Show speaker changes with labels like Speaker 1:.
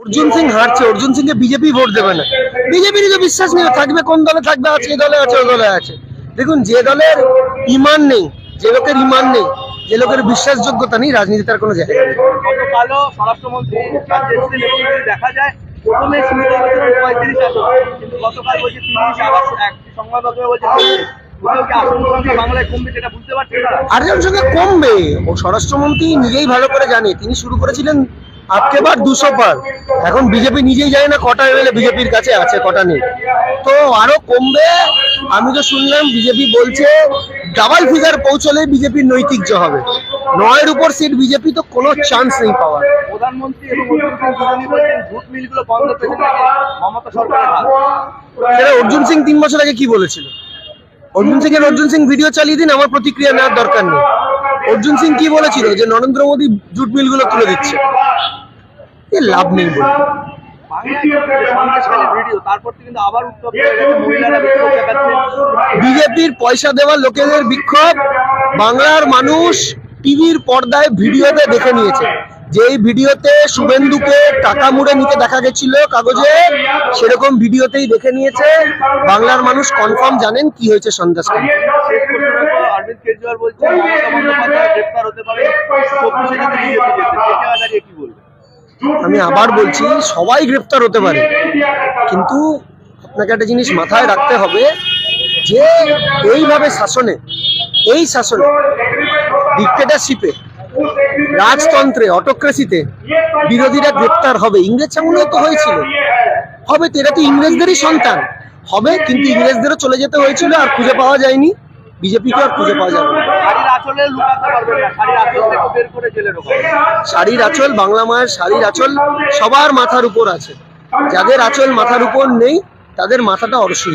Speaker 1: অর্জুন সিং হারছে, অর্জুন সিংকে BJP vote দেবে না। বিজেপির তো বিশ্বাস নেই, থাকবে কোন দলে থাকবে, আছে এই দলে আছে ওই দলে আছে। দেখুন, যে দলের ইমান নেই, যে লোকের ইমান নেই, যে লোকের বিশ্বাসযোগ্যতা নেই, রাজনীতি তার কোনো জায়গা নেই।
Speaker 2: গতকালও স্বরাষ্ট্রমন্ত্রী দেখা যায় প্রথমে সীমিত আলোচনার 35 আসন, কিন্তু গতকাল বলছে 30, আবার এক সংবাদ মাধ্যমে বলছে বাংলায় কমবে, সেটা বুঝতে পারছি না।
Speaker 1: আরেকজন সঙ্গে কমবে, ও স্বরাষ্ট্রমন্ত্রী নিজেই ভালো করে জানে। তিনি শুরু করেছিলেন আপকে বার 200 পার, এখন বিজেপি নিজেই জানে না কটা এমএলএ বিজেপির কাছে আছে, কটা নেই। তো আরো কমবে। আমি তো শুনলাম বিজেপি বলছে ডাবল ফিগার পৌঁছলে বিজেপির নৈতিক জয় হবে। 9-এর উপর সিট বিজেপি তো কোনো চান্স নেই পাওয়ার।
Speaker 2: প্রধানমন্ত্রী এবং দুজনই বলছেন জুট মিলগুলো বন্ধ পেছনে মমতা সরকারের হাত।
Speaker 1: সেটা অর্জুন সিং 3 বছর আগে কি বলেছিল? অর্জুন সিং ভিডিও চালিয়ে দিন, আমার প্রতিক্রিয়া নেওয়ার দরকার নেই। অর্জুন সিং কি বলেছিল? যে নরেন্দ্র মোদী জুট মিলগুলো তুলে দিচ্ছে। এ লাভ নেই বলে। বিজেপির পয়সা দেওয়া লোকেদের বিক্ষোভ বাংলার মানুষ টিভির পর্দায় ভিডিওতে দেখে নিয়েছে। যেই ভিডিওতে শুভেন্দুকে টাকা মুড়ে নিতে দেখা গেছিল কাগজে, সেরকম ভিডিওতেই দেখে নিয়েছে। বাংলার মানুষ কনফার্ম জানেন কি হয়েছে সন্ধ্যাকালে।
Speaker 2: অরবিন্দ কেজরিওয়াল বলছেন গ্রেফতার হতে পারে।
Speaker 1: আমি আবার বলছি, সবাই গ্রেফতার হতে পারে, কিন্তু আপনাকে একটা জিনিস মাথায় রাখতে হবে যে এইভাবে শাসনে, এই শাসনে, ডিক্টেটরশিপে, রাজতন্ত্রে, অটোক্রেসিতে বিরোধীরা গ্রেপ্তার হবে। ইংরেজ আমলে তো হয়েছিল, হবে তো। এরা তো ইংরেজদেরই সন্তান, হবে। কিন্তু ইংরেজদেরও চলে যেতে হয়েছিল, আর খুঁজে পাওয়া যায়নি। বিজেপিকে আর খুঁজে পাওয়া যাবে না। শাড়ির আঁচল, বাংলা মায়ের শাড়ির আঁচল সবার মাথার উপর আছে। যাদের আঁচল মাথার উপর নেই, তাদের মাথাটা অরসুই।